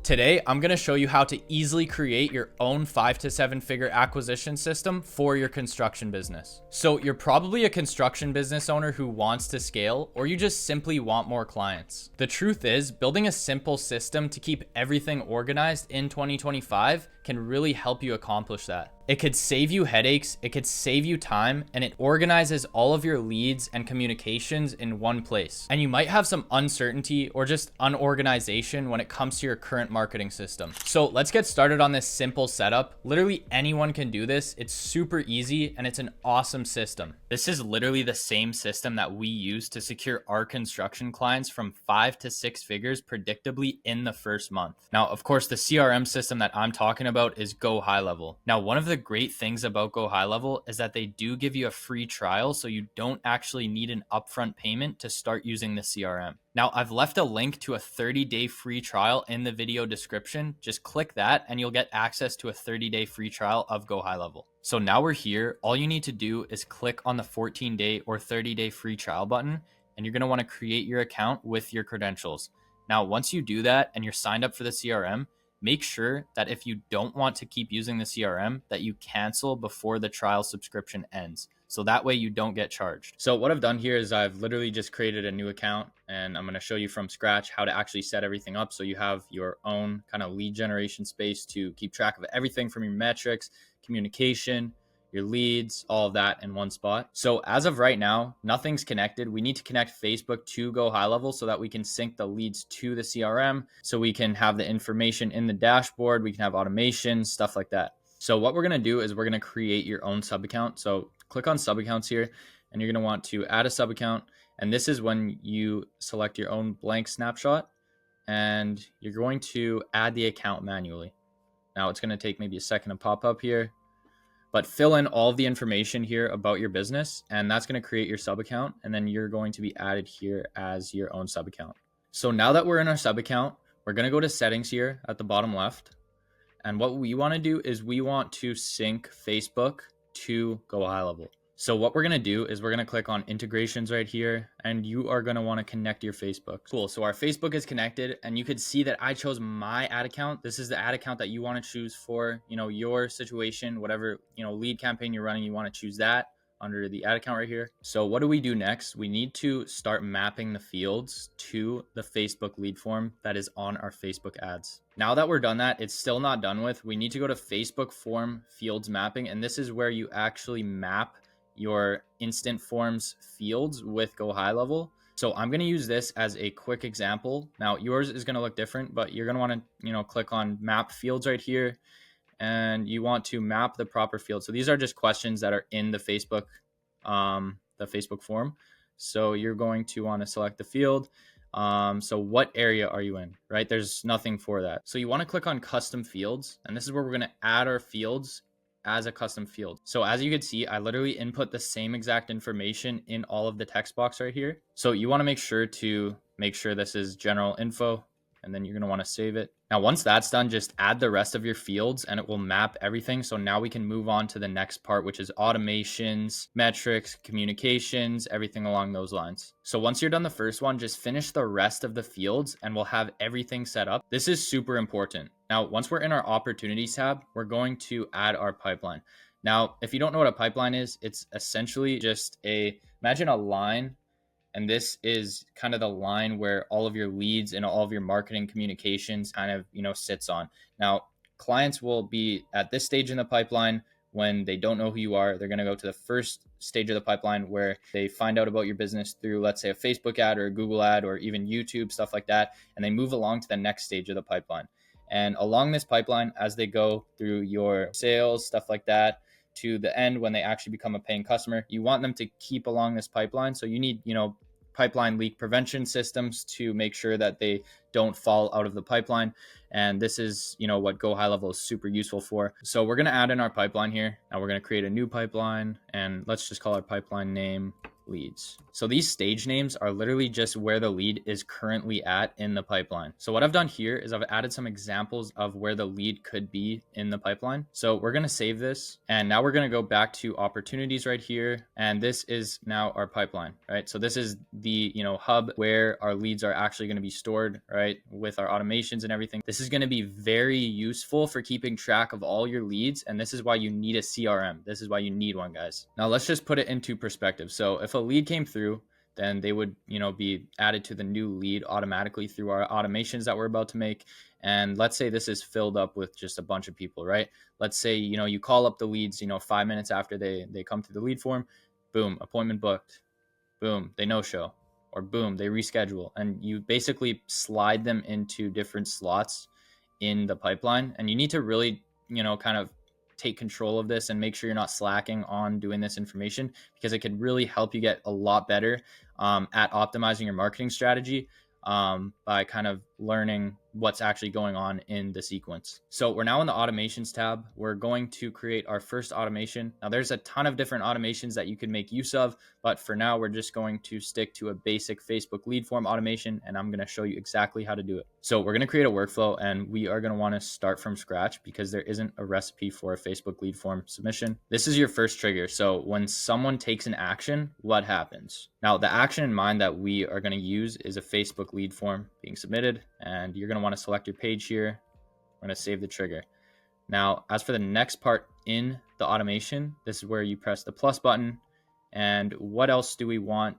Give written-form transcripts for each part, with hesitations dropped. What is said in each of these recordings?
Today, I'm going to show you how to easily create your own 5 to 7 figure acquisition system for your construction business. So you're probably a construction business owner who wants to scale, or you just simply want more clients. The truth is, building a simple system to keep everything organized in 2025 can really help you accomplish that. It could save you headaches, it could save you time, and it organizes all of your leads and communications in one place. And you might have some uncertainty or just unorganization when it comes to your current marketing system. So let's get started on this simple setup. Literally anyone can do this. It's super easy and it's an awesome system. This is literally the same system that we use to secure our construction clients from 5 to 6 figures predictably in the first month. Now, of course, the CRM system that I'm talking about is Go High Level. Now, one of the great things about Go High Level is that they do give you a free trial, so you don't actually need an upfront payment to start using the CRM. Now, I've left a link to a 30-day free trial in the video description. Just click that and you'll get access to a 30-day free trial of Go High Level. So now we're here. All you need to do is click on the 14-day or 30-day free trial button, and you're going to want to create your account with your credentials. Now, once you do that and you're signed up for the CRM, make sure that if you don't want to keep using the CRM, that you cancel before the trial subscription ends. So that way you don't get charged. So what I've done here is I've literally just created a new account, and I'm going to show you from scratch how to actually set everything up so you have your own kind of lead generation space to keep track of everything from your metrics, communication, your leads, all of that in one spot. So as of right now, nothing's connected. We need to connect Facebook to Go High Level so that we can sync the leads to the CRM, so we can have the information in the dashboard, we can have automation, stuff like that. So what we're going to do is we're going to create your own sub account. So click on sub accounts here, and you're going to want to add a sub account. And this is when you select your own blank snapshot, and you're going to add the account manually. Now it's going to take maybe a second to pop up here, but fill in all of the information here about your business, and that's going to create your sub account. And then you're going to be added here as your own sub account. So now that we're in our sub account, we're going to go to settings here at the bottom left. And what we want to do is we want to sync Facebook to Go High Level. So what we're going to do is we're going to click on integrations right here, and you are going to want to connect your Facebook. Cool. So our Facebook is connected, and you could see that I chose my ad account. This is the ad account that you want to choose for, your situation, whatever, lead campaign you're running, you want to choose that under the ad account right here. So what do we do next? We need to start mapping the fields to the Facebook lead form that is on our Facebook ads. Now that we're done that, it's still not done with. We need to go to Facebook form fields mapping, and this is where you actually map your instant forms fields with Go High Level. So I'm going to use this as a quick example. Now yours is going to look different, but you're going to want to, click on map fields right here, and you want to map the proper field. So these are just questions that are in the Facebook form. So you're going to want to select the field. So what area are you in, right? There's nothing for that. So you want to click on custom fields, and this is where we're going to add our fields as a custom field. So as you can see, I literally input the same exact information in all of the text box right here. So you want to make sure this is general info, and then you're going to want to save it. Now, once that's done, just add the rest of your fields and it will map everything. So now we can move on to the next part, which is automations, metrics, communications, everything along those lines. So once you're done the first one, just finish the rest of the fields and we'll have everything set up. This is super important. Now, once we're in our opportunities tab, we're going to add our pipeline. Now, if you don't know what a pipeline is, it's essentially just imagine a line. And this is kind of the line where all of your leads and all of your marketing communications kind of, sits on. Now, clients will be at this stage in the pipeline when they don't know who you are. They're going to go to the first stage of the pipeline where they find out about your business through, let's say, a Facebook ad or a Google ad or even YouTube, stuff like that. And they move along to the next stage of the pipeline. And along this pipeline, as they go through your sales, stuff like that, to the end when they actually become a paying customer, you want them to keep along this pipeline. So you need, pipeline leak prevention systems to make sure that they don't fall out of the pipeline. And this is, what Go High Level is super useful for. So we're going to add in our pipeline here. Now we're going to create a new pipeline, and let's just call our pipeline name leads. So these stage names are literally just where the lead is currently at in the pipeline. So what I've done here is I've added some examples of where the lead could be in the pipeline. So we're going to save this, and now we're going to go back to opportunities right here, and this is now our pipeline, right? So this is the hub where our leads are actually going to be stored, right, with our automations and everything. This is going to be very useful for keeping track of all your leads, and this is why you need a CRM. This is why you need one, guys. Now let's just put it into perspective. So if a lead came through, then they would be added to the new lead automatically through our automations that we're about to make. And let's say this is filled up with just a bunch of people, right? Let's say you call up the leads 5 minutes after they come through the lead form. Boom, appointment booked. Boom, they no show. Or boom, they reschedule. And you basically slide them into different slots in the pipeline. And you need to really kind of take control of this and make sure you're not slacking on doing this information, because it could really help you get a lot better at optimizing your marketing strategy by kind of learning what's actually going on in the sequence. So we're now in the automations tab. We're going to create our first automation. Now there's a ton of different automations that you can make use of, but for now we're just going to stick to a basic Facebook lead form automation, and I'm going to show you exactly how to do it. So we're going to create a workflow, and we are going to want to start from scratch because there isn't a recipe for a Facebook lead form submission. This is your first trigger. So when someone takes an action, what happens? Now the action in mind that we are going to use is a Facebook lead form being submitted, and you're going to want to select your page here. We're going to save the trigger. Now, as for the next part in the automation, this is where you press the plus button. And what else do we want?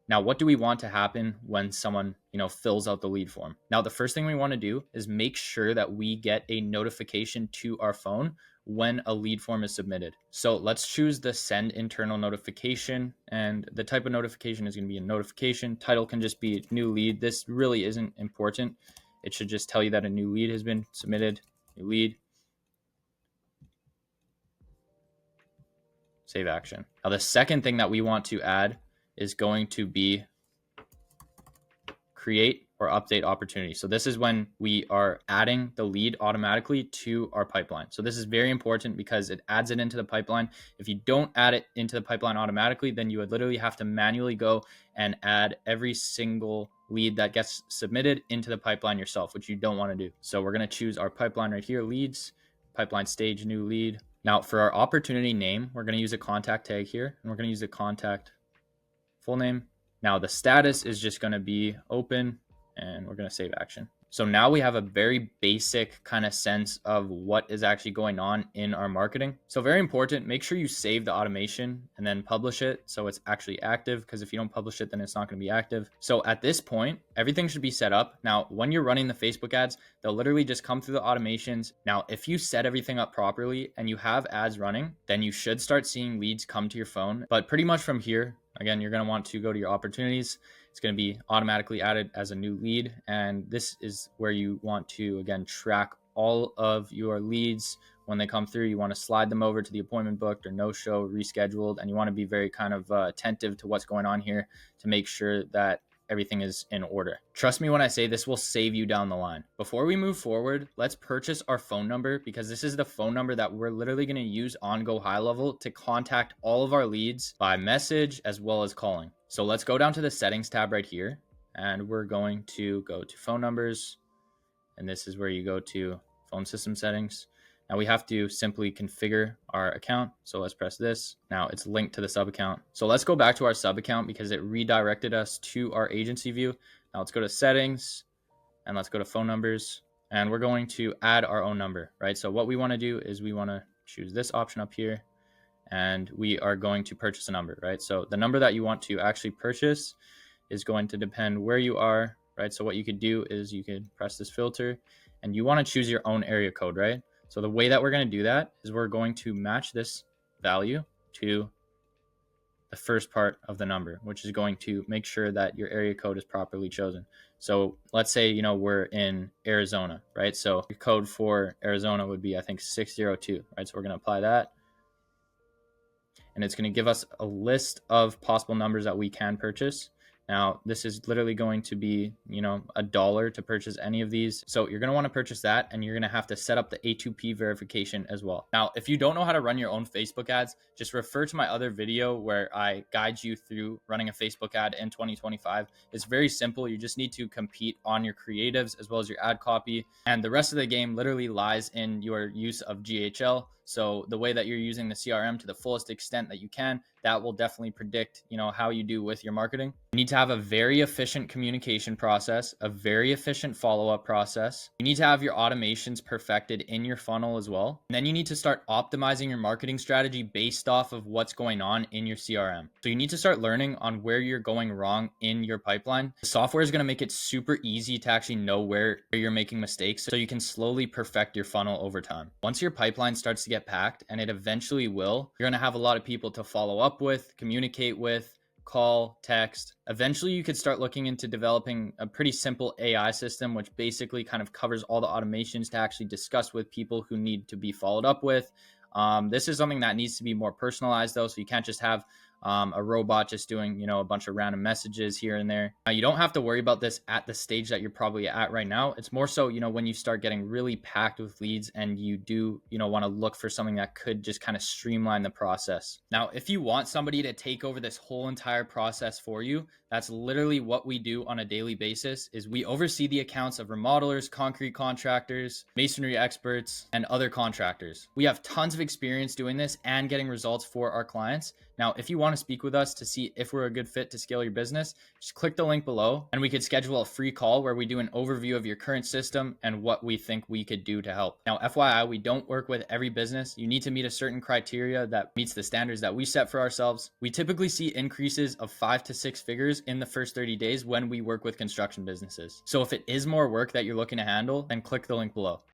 Now, what do we want to happen when someone, fills out the lead form? Now, the first thing we want to do is make sure that we get a notification to our phone when a lead form is submitted. So let's choose the send internal notification, and the type of notification is going to be a notification. Title can just be new lead. This really isn't important. It should just tell you that a new lead has been submitted. New lead. Save action. Now the second thing that we want to add is going to be create or update opportunity. So this is when we are adding the lead automatically to our pipeline. So this is very important because it adds it into the pipeline. If you don't add it into the pipeline automatically, then you would literally have to manually go and add every single lead that gets submitted into the pipeline yourself, which you don't want to do. So we're going to choose our pipeline right here, leads, pipeline stage, new lead. Now for our opportunity name, we're going to use a contact tag here, and we're going to use the contact full name. Now the status is just going to be open, and we're going to save action. So now we have a very basic kind of sense of what is actually going on in our marketing. So very important, make sure you save the automation and then publish it so it's actually active, because if you don't publish it, then it's not going to be active. So at this point, everything should be set up. Now, when you're running the Facebook ads, they'll literally just come through the automations. Now, if you set everything up properly and you have ads running, then you should start seeing leads come to your phone. But pretty much from here, again, you're going to want to go to your opportunities. It's going to be automatically added as a new lead. And this is where you want to, again, track all of your leads. When they come through, you want to slide them over to the appointment booked or no show, rescheduled. And you want to be very kind of attentive to what's going on here to make sure that everything is in order. Trust me when I say this will save you down the line. Before we move forward, let's purchase our phone number, because this is the phone number that we're literally going to use on Go High Level to contact all of our leads by message as well as calling. So let's go down to the settings tab right here, and we're going to go to phone numbers. And this is where you go to phone system settings. Now we have to simply configure our account. So let's press this. Now it's linked to the sub account. So let's go back to our sub account because it redirected us to our agency view. Now let's go to settings and let's go to phone numbers, and we're going to add our own number, right? So what we want to do is we want to choose this option up here, and we are going to purchase a number, right? So the number that you want to actually purchase is going to depend where you are, right? So what you could do is you could press this filter, and you want to choose your own area code, right? So the way that we're going to do that is we're going to match this value to the first part of the number, which is going to make sure that your area code is properly chosen. So let's say, we're in Arizona, right? So your code for Arizona would be, I think, 602, right? So we're going to apply that. And it's going to give us a list of possible numbers that we can purchase. Now, this is literally going to be, $1 to purchase any of these. So you're going to want to purchase that, and you're going to have to set up the A2P verification as well. Now, if you don't know how to run your own Facebook ads, just refer to my other video where I guide you through running a Facebook ad in 2025. It's very simple. You just need to compete on your creatives as well as your ad copy. And the rest of the game literally lies in your use of GHL. So the way that you're using the CRM to the fullest extent that you can, that will definitely predict, how you do with your marketing. You need to have a very efficient communication process, a very efficient follow-up process. You need to have your automations perfected in your funnel as well. And then you need to start optimizing your marketing strategy based off of what's going on in your CRM. So you need to start learning on where you're going wrong in your pipeline. The software is going to make it super easy to actually know where you're making mistakes, so you can slowly perfect your funnel over time. Once your pipeline starts to get packed, and it eventually will, you're going to have a lot of people to follow up with, communicate with, call, text. Eventually, you could start looking into developing a pretty simple AI system, which basically kind of covers all the automations to actually discuss with people who need to be followed up with. This is something that needs to be more personalized, though, so you can't just have a robot just doing, a bunch of random messages here and there. Now, you don't have to worry about this at the stage that you're probably at right now. It's more so, when you start getting really packed with leads and you do, want to look for something that could just kind of streamline the process. Now, if you want somebody to take over this whole entire process for you, that's literally what we do on a daily basis. Is we oversee the accounts of remodelers, concrete contractors, masonry experts, and other contractors. We have tons of experience doing this and getting results for our clients. Now, if you want to speak with us to see if we're a good fit to scale your business, just click the link below and we could schedule a free call where we do an overview of your current system and what we think we could do to help. Now, FYI, we don't work with every business. You need to meet a certain criteria that meets the standards that we set for ourselves. We typically see increases of 5 to 6 figures in the first 30 days when we work with construction businesses. So if it is more work that you're looking to handle, then click the link below.